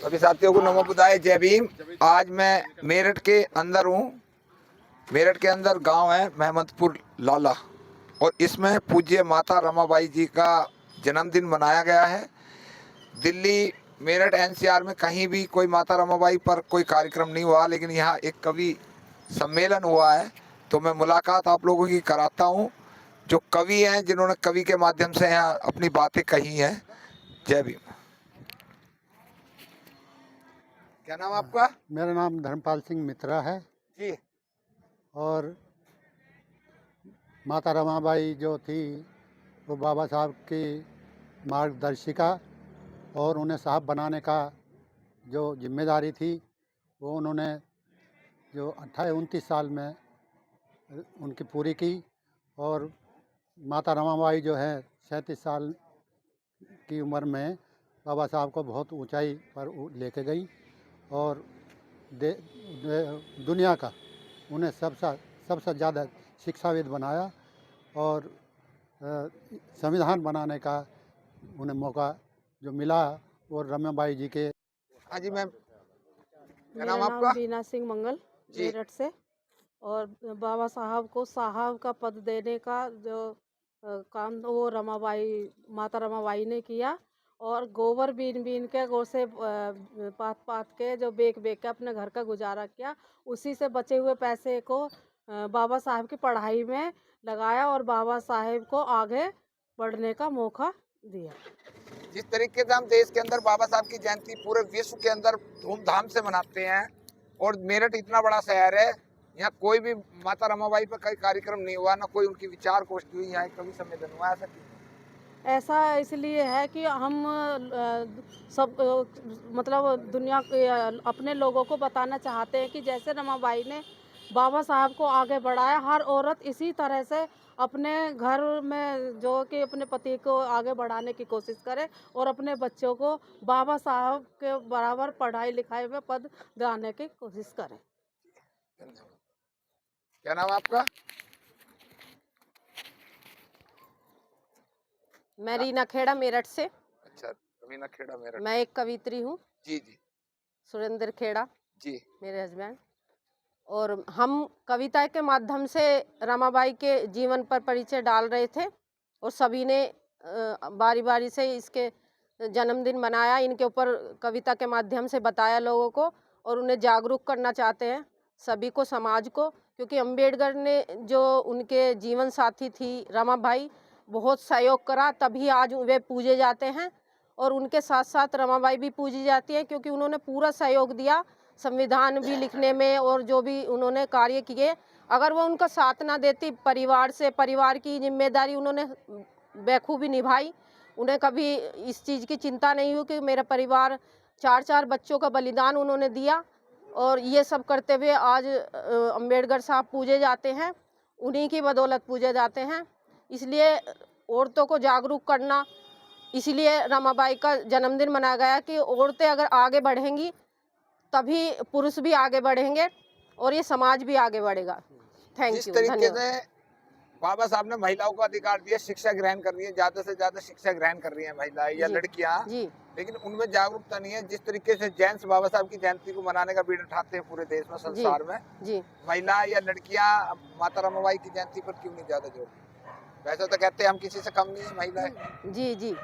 सभी साथियों को नमो बुद्धाय, जय भीम। आज मैं मेरठ के अंदर हूँ। मेरठ के अंदर गांव है महमदपुर लाला, और इसमें पूज्य माता रमाबाई जी का जन्मदिन मनाया गया है। दिल्ली, मेरठ, एनसीआर में कहीं भी कोई माता रमाबाई पर कोई कार्यक्रम नहीं हुआ, लेकिन यहाँ एक कवि सम्मेलन हुआ है। तो मैं मुलाकात आप लोगों की कराता हूँ, जो कवि हैं, जिन्होंने कवि के माध्यम से यहाँ अपनी बातें कही हैं। जय भीम। क्या नाम आपका? मेरा नाम धर्मपाल सिंह मित्रा है जी। और माता रमाबाई जो थी वो बाबा साहब की मार्गदर्शिका और उन्हें साहब बनाने का जो जिम्मेदारी थी वो उन्होंने जो 28-29 साल में उनकी पूरी की। और माता रमाबाई जो है 37 साल की उम्र में बाबा साहब को बहुत ऊंचाई पर लेके गई और दुनिया का उन्हें सबसे ज़्यादा शिक्षाविद बनाया और संविधान बनाने का उन्हें मौका जो मिला और रमाबाई जी के। हाँ जी मैम, क्या मेरा नाम नाम आपका? बीना सिंह मंगल, जी। मेरठ से। और बाबा साहब को साहब का पद देने का जो काम वो माता रमाबाई ने किया। और गोबर बीन बीन के गौ से पात पात के जो बेच बेच के अपने घर का गुजारा किया। उसी से बचे हुए पैसे को बाबा साहब की पढ़ाई में लगाया और बाबा साहब को आगे बढ़ने का मौका दिया। जिस तरीके से हम देश के अंदर बाबा साहब की जयंती पूरे विश्व के अंदर धूमधाम से मनाते हैं, और मेरठ इतना बड़ा शहर है, यहाँ कोई भी माता रमाबाई पर कोई कार्यक्रम नहीं हुआ, ना कोई उनकी विचार गोष्ठी हुई, यहाँ कभी सम्मेलन हुआ, ऐसा क्यों? ऐसा इसलिए है कि हम सब मतलब दुनिया के अपने लोगों को बताना चाहते हैं कि जैसे रमाबाई ने बाबा साहब को आगे बढ़ाया, हर औरत इसी तरह से अपने घर में जो कि अपने पति को आगे बढ़ाने की कोशिश करे और अपने बच्चों को बाबा साहब के बराबर पढ़ाई लिखाई में पद दिलाने की कोशिश करे। क्या नाम आपका? मैं रीना खेड़ा मेरठ से। अच्छा, रीना खेड़ा मेरठ। मैं एक कवित्री हूँ। जी जी सुरेंद्र खेड़ा जी। मेरे हस्बैंड। और हम कविता के माध्यम से रमाबाई के जीवन पर परिचय डाल रहे थे और सभी ने बारी बारी से इसके जन्मदिन मनाया, इनके ऊपर कविता के माध्यम से बताया लोगों को और उन्हें जागरूक करना चाहते हैं सभी को, समाज को। क्योंकि अम्बेडकर ने जो उनके जीवन साथी थी रमाबाई, बहुत सहयोग करा, तभी आज वे पूजे जाते हैं। और उनके साथ साथ रमाबाई भी पूजी जाती है क्योंकि उन्होंने पूरा सहयोग दिया संविधान भी लिखने में और जो भी उन्होंने कार्य किए। अगर वो उनका साथ ना देती, परिवार की जिम्मेदारी उन्होंने बखूबी निभाई। उन्हें कभी इस चीज़ की चिंता नहीं हुई कि मेरा परिवार 4 बच्चों का बलिदान उन्होंने दिया। और ये सब करते हुए आज अम्बेडकर साहब पूजे जाते हैं, उन्हीं की बदौलत पूजे जाते हैं। इसलिए औरतों को जागरूक करना, इसलिए रमाबाई का जन्मदिन मनाया गया कि औरतें अगर आगे बढ़ेंगी तभी पुरुष भी आगे बढ़ेंगे और ये समाज भी आगे बढ़ेगा। थैंक जिस यू, तरीके धन्यवाद। से बाबा साहब ने महिलाओं को अधिकार दिया, शिक्षा ग्रहण कर रही है, ज्यादा से ज्यादा शिक्षा ग्रहण कर रही है महिलाएं या लड़कियां, जी। लेकिन उनमें जागरूकता नहीं है। जिस तरीके से जेंट्स बाबा साहब की जयंती को मनाने का बीड़ उठाते हैं पूरे देश में, संसार में, जी। महिला या लड़कियां माता रमाबाई की जयंती पर क्यों नहीं ज्यादा जोर? वैसे तो कहते हैं हम किसी से कम नहीं है महिलाएं। जी जी,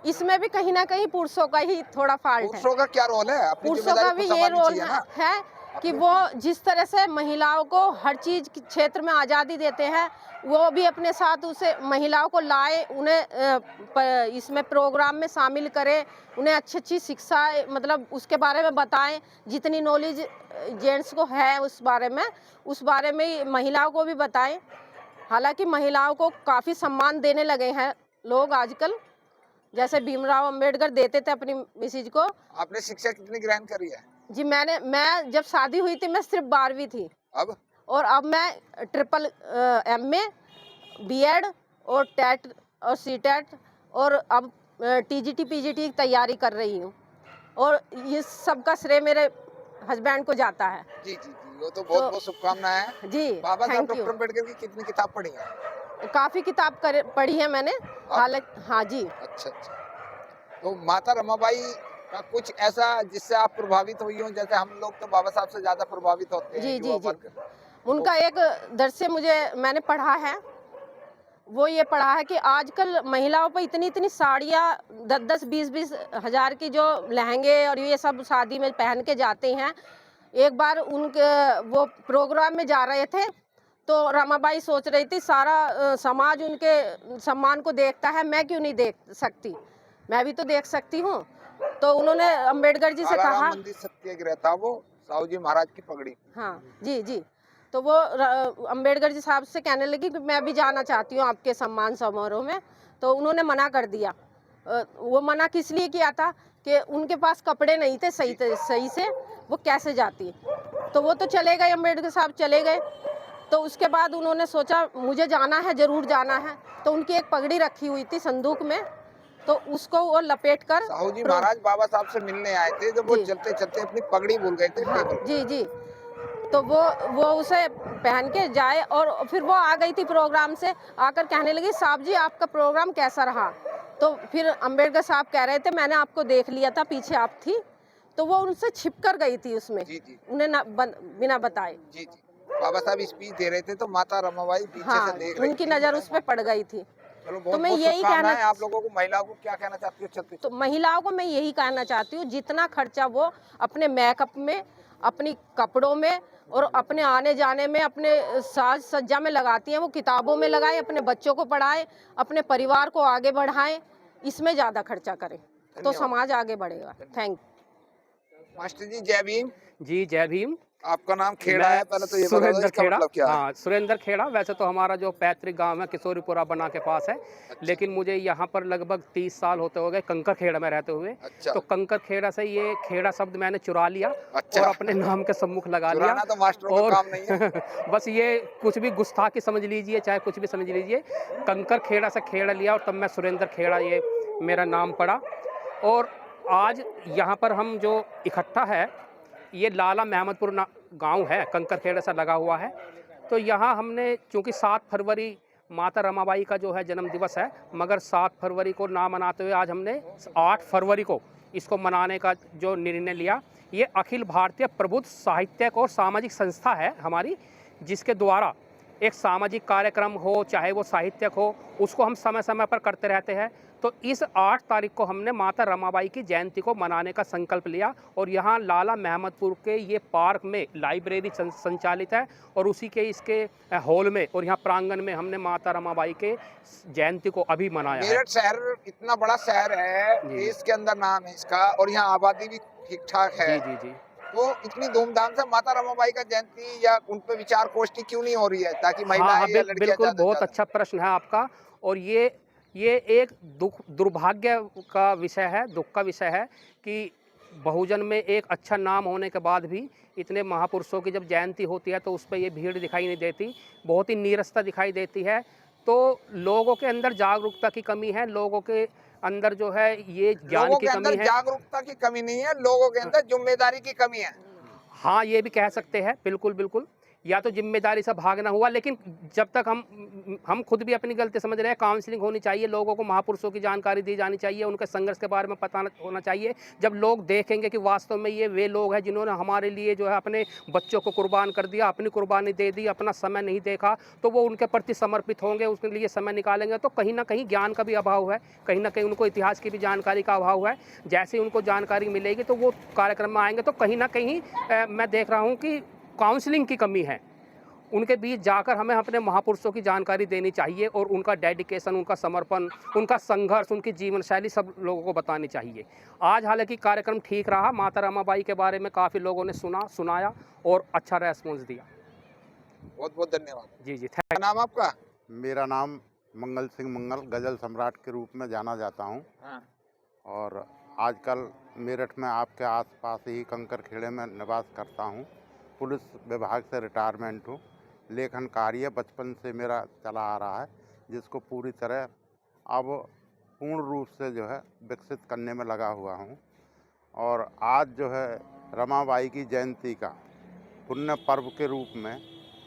इसमें भी कहीं ना कहीं पुरुषों का ही थोड़ा फॉल्ट है। पुरुषों का क्या रोल है? अपनी पुरुषों का भी ये रोल है कि वो जिस तरह से महिलाओं को हर चीज़ के क्षेत्र में आज़ादी देते हैं, वो भी अपने साथ उसे महिलाओं को लाए, उन्हें इसमें प्रोग्राम में शामिल करें, उन्हें अच्छी शिक्षा मतलब उसके बारे में बताएं। जितनी नॉलेज जेंट्स को है उस बारे में महिलाओं को भी बताएं। हालांकि महिलाओं को काफ़ी सम्मान देने लगे हैं लोग आजकल, जैसे भीमराव अंबेडकर देते थे अपनी मिसेज को। आपने शिक्षा कितनी ग्रहण करी है? जी, मैं जब शादी हुई थी मैं सिर्फ 12वीं थी। अब मैं ट्रिपल MA, BEd और टेट और CTET और अब TGT PGT की तैयारी कर रही हूँ। और ये सब का श्रेय मेरे हस्बैंड को जाता है। जी जी जी, वो तो बहुत बहुत शुभकामनाएं जी। बाबा साहब थैंक यू। डॉक्टर अम्बेडकर की कितनी किताब पढ़ी है? काफ़ी किताब पढ़ी है मैंने। हालांकि हाँ जी। अच्छा अच्छा। तो माता रमाबाई का कुछ ऐसा जिससे आप प्रभावित हुई हो? जैसे हम लोग तो बाबा साहब से ज्यादा प्रभावित होते हैं जी युवा जी जी वर्ग। उनका एक दृश्य मैंने पढ़ा है, वो ये पढ़ा है कि आजकल महिलाओं पर इतनी इतनी साड़ियाँ 10-10 20-20 हज़ार की जो लहंगे और ये सब शादी में पहन के जाते हैं। एक बार उनके वो प्रोग्राम में जा रहे थे, तो रमाबाई सोच रही थी सारा समाज उनके सम्मान को देखता है, मैं क्यों नहीं देख सकती, मैं भी तो देख सकती हूँ। तो उन्होंने अम्बेडकर जी से कालाराम कहा, मंदिर सत्याग्रह था वो, साहू जी महाराज की पगड़ी। हाँ जी जी, तो वो अम्बेडकर जी साहब से कहने लगी कि मैं भी जाना चाहती हूँ आपके सम्मान समारोह में। तो उन्होंने मना कर दिया। वो मना किस लिए किया था कि उनके पास कपड़े नहीं थे सही से, वो कैसे जाती। तो वो तो चले गए, अम्बेडकर साहब चले गए। तो उसके बाद उन्होंने सोचा मुझे जाना है, ज़रूर जाना है। तो उनकी एक पगड़ी रखी हुई थी संदूक में, तो उसको वो लपेट कर साहू जी महाराज बाबा साहब से मिलने आए थे, जब वो जी चलते चलते अपनी पगड़ी भूल गए थे हाँ टेबल पे। जी जी, तो वो उसे पहन के जाए और फिर वो आ गई थी प्रोग्राम से, आकर कहने लगी साहब जी आपका प्रोग्राम कैसा रहा। तो फिर अम्बेडकर साहब कह रहे थे मैंने आपको देख लिया था, पीछे आप थी। तो वो उनसे छिप कर गई थी उसमें, जी जी उन्हें बिना बताए। जी जी। बाबा साहब स्पीच दे रहे थे तो माता रमाबाई पीछे से हाँ, देख रही उनकी थी। नज़र उस पर पड़ गई थी। चलो तो बहुत मैं बहुत यही शुभकामनाएं कहना आप लोगों को। महिलाओं को क्या कहना चाहती हो? चलते तो महिलाओं को मैं यही कहना चाहती हूँ, जितना खर्चा वो अपने मेकअप में, अपनी कपड़ों में और अपने आने जाने में, अपने साज सज्जा में लगाती हैं, वो किताबों में लगाए, अपने बच्चों को पढ़ाए, अपने परिवार को आगे बढ़ाएं, इसमें ज़्यादा खर्चा करें तो धन्यवाद। समाज आगे बढ़ेगा। Thank you. मास्टर जी जय भीम। जी जय भीम। आपका नाम खेड़ा मैं है, पहले तो ये बता दो सुरेंद्र इसका खेड़ा, मतलब क्या है? हाँ सुरेंद्र खेड़ा। वैसे तो हमारा जो पैतृक गांव है किशोरीपुरा बना के पास है, लेकिन मुझे यहाँ पर लगभग 30 साल होते हो गए कंकर खेड़ा में रहते हुए। अच्छा। तो कंकर खेड़ा से ये खेड़ा शब्द मैंने चुरा लिया अच्छा। और अपने नाम के सम्मुख लगा लिया। चुराना तो मास्टरों का और काम नहीं है। बस ये कुछ भी गुस्ताखी समझ लीजिए, चाहे कुछ भी समझ लीजिए, कंकर खेड़ा से खेड़ा लिया और तब मैं सुरेंद्र खेड़ा ये मेरा नाम पड़ा। और आज यहाँ पर हम जो इकट्ठा है, ये लाला महमदपुर गांव है, कंकर खेड़ा से लगा हुआ है। तो यहाँ हमने चूँकि 7 फरवरी माता रमाबाई का जो है जन्म दिवस है, मगर 7 फरवरी को ना मनाते हुए आज हमने 8 फरवरी को इसको मनाने का जो निर्णय लिया। ये अखिल भारतीय प्रबुद्ध साहित्यिक और सामाजिक संस्था है हमारी, जिसके द्वारा एक सामाजिक कार्यक्रम हो, चाहे वो साहित्यिक हो, उसको हम समय समय पर करते रहते हैं। तो इस 8 तारीख को हमने माता रमाबाई की जयंती को मनाने का संकल्प लिया और यहाँ लाला महमदपुर के ये पार्क में लाइब्रेरी संचालित है और उसी के इसके हॉल में और यहाँ प्रांगण में हमने माता रमाबाई के जयंती को अभी मनाया है। मेरठ शहर इतना बड़ा शहर है, जी। देश के अंदर नाम है इसका, और यहाँ आबादी भी ठीक ठाक है। जी जी जी। तो इतनी धूमधाम से माता रमाबाई का जयंती या उन पे विचार गोष्ठी क्यों नहीं हो रही है, ताकि हाँ महिलाएं हाँ, या लड़कियां बिल्कुल, ज्यादा बहुत ज्यादा? अच्छा प्रश्न है आपका। और ये एक दुर्भाग्य का विषय है, दुख का विषय है कि बहुजन में एक अच्छा नाम होने के बाद भी इतने महापुरुषों की जब जयंती होती है तो उस पर ये भीड़ दिखाई नहीं देती, बहुत ही नीरसता दिखाई देती है। तो लोगों के अंदर जागरूकता की कमी है, लोगों के अंदर जो है ये ज्ञान लोगों की के कमी अंदर है। जागरूकता की कमी नहीं है, लोगों के अंदर जिम्मेदारी की कमी है। हाँ, ये भी कह सकते हैं, बिल्कुल बिल्कुल। या तो जिम्मेदारी से भागना हुआ, लेकिन जब तक हम खुद भी अपनी गलती समझ रहे हैं, काउंसलिंग होनी चाहिए, लोगों को महापुरुषों की जानकारी दी जानी चाहिए, उनके संघर्ष के बारे में पता होना चाहिए। जब लोग देखेंगे कि वास्तव में ये वे लोग हैं जिन्होंने हमारे लिए जो है अपने बच्चों को कुर्बान कर दिया, अपनी कुर्बानी दे दी, अपना समय नहीं देखा, तो वो उनके प्रति समर्पित होंगे, उसके लिए समय निकालेंगे। तो कहीं ना कहीं ज्ञान का भी अभाव है, कहीं ना कहीं उनको इतिहास की भी जानकारी का अभाव है। जैसे ही उनको जानकारी मिलेगी तो वो कार्यक्रम में आएंगे। तो कहीं ना कहीं मैं देख रहा हूँ कि काउंसलिंग की कमी है। उनके बीच जाकर हमें अपने महापुरुषों की जानकारी देनी चाहिए और उनका डेडिकेशन, उनका समर्पण, उनका संघर्ष, उनकी जीवन शैली सब लोगों को बतानी चाहिए। आज हालांकि कार्यक्रम ठीक रहा, माता रमाबाई के बारे में काफ़ी लोगों ने सुनाया और अच्छा रेस्पॉन्स दिया। बहुत बहुत धन्यवाद। जी जी, क्या नाम आपका? मेरा नाम मंगल सिंह मंगल, गज़ल सम्राट के रूप में जाना जाता हूँ। हाँ। और आजकल मेरठ में आपके आसपास ही कंकर खेड़े में निवास करता हूँ। पुलिस विभाग से रिटायरमेंट हूँ। लेखन कार्य बचपन से मेरा चला आ रहा है, जिसको पूरी तरह अब पूर्ण रूप से जो है विकसित करने में लगा हुआ हूँ। और आज जो है रमाबाई की जयंती का पुण्य पर्व के रूप में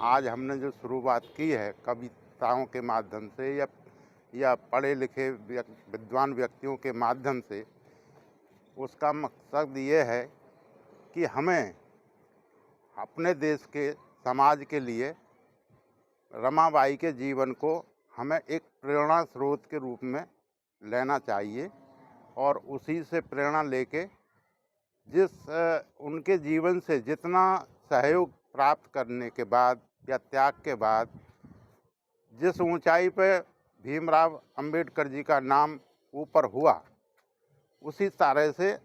आज हमने जो शुरुआत की है कविताओं के माध्यम से या पढ़े लिखे विद्वान व्यक्तियों के माध्यम से, उसका मकसद ये है कि हमें अपने देश के समाज के लिए रमाबाई के जीवन को हमें एक प्रेरणा स्रोत के रूप में लेना चाहिए और उसी से प्रेरणा लेके उनके जीवन से जितना सहयोग प्राप्त करने के बाद या त्याग के बाद जिस ऊंचाई पे भीमराव अंबेडकर जी का नाम ऊपर हुआ, उसी तरह से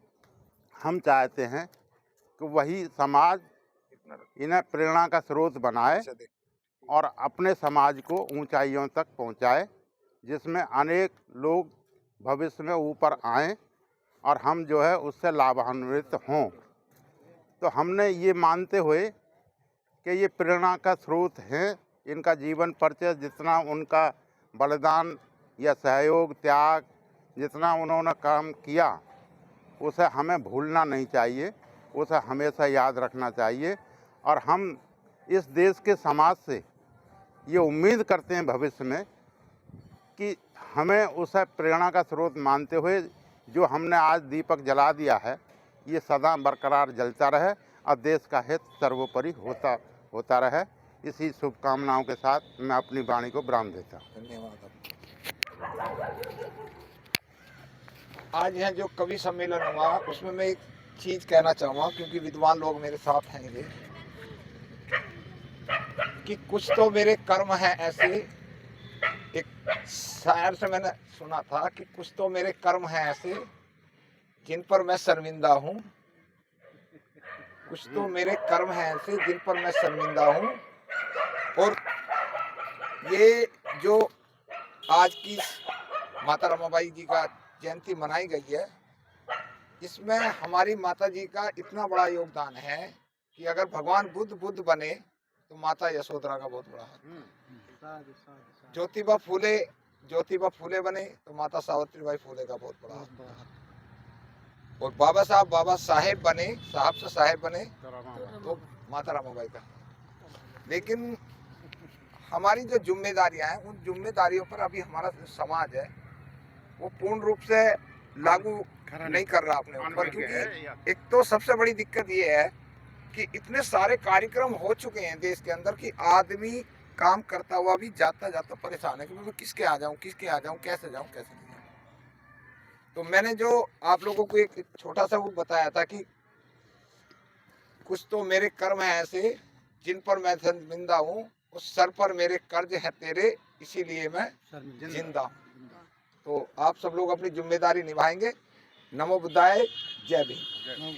हम चाहते हैं कि वही समाज इन्हें प्रेरणा का स्रोत बनाए और अपने समाज को ऊंचाइयों तक पहुंचाए, जिसमें अनेक लोग भविष्य में ऊपर आएं और हम जो है उससे लाभान्वित हों। तो हमने ये मानते हुए कि ये प्रेरणा का स्रोत हैं, इनका जीवन परिचय, जितना उनका बलिदान या सहयोग त्याग, जितना उन्होंने काम किया, उसे हमें भूलना नहीं चाहिए, उसे हमेशा याद रखना चाहिए। और हम इस देश के समाज से ये उम्मीद करते हैं भविष्य में कि हमें उसे प्रेरणा का स्रोत मानते हुए जो हमने आज दीपक जला दिया है, ये सदा बरकरार जलता रहे और देश का हित सर्वोपरि होता रहे। इसी शुभकामनाओं के साथ मैं अपनी वाणी को विराम देता हूँ। धन्यवाद। आज यहाँ जो कवि सम्मेलन हुआ उसमें मैं एक चीज कहना चाहूँगा, क्योंकि विद्वान लोग मेरे साथ हैं ये, कि कुछ तो मेरे कर्म हैं ऐसे। एक शायर से मैंने सुना था कि कुछ तो मेरे कर्म हैं ऐसे जिन पर मैं शर्मिंदा हूँ, कुछ तो मेरे कर्म हैं ऐसे जिन पर मैं शर्मिंदा हूँ। और ये जो आज की माता रमाबाई जी का जयंती मनाई गई है, इसमें हमारी माता जी का इतना बड़ा योगदान है कि अगर भगवान बुद्ध बने तो माता यशोधरा का बहुत बड़ा हाथ। ज्योतिबा फूले बने तो माता सावित्रीबाई फूले का बहुत बड़ा हाथ। और बाबा साहेब बने, साहब से साहेब बने तो माता रमाबाई का। लेकिन हमारी जो जिम्मेदारियां हैं, उन जिम्मेदारियों पर अभी हमारा जो समाज है वो पूर्ण रूप से लागू नहीं कर रहा अपने ऊपर। क्योंकि एक तो सबसे बड़ी दिक्कत ये है कि इतने सारे कार्यक्रम हो चुके हैं देश के अंदर कि आदमी काम करता हुआ भी जाता परेशान है कि मैं किसके आ जाऊं, कैसे जाऊं, कैसे नहीं जाऊं। तो मैंने जो आप लोगों को एक छोटा सा वो बताया था कि कुछ तो मेरे कर्म हैं ऐसे जिन पर मैं शर्मिंदा हूँ, उस सर पर मेरे कर्ज है तेरे, इसीलिए मैं जिंदा हूँ। तो आप सब लोग अपनी जिम्मेदारी निभाएंगे। नमो बुद्धाय, जय भीम।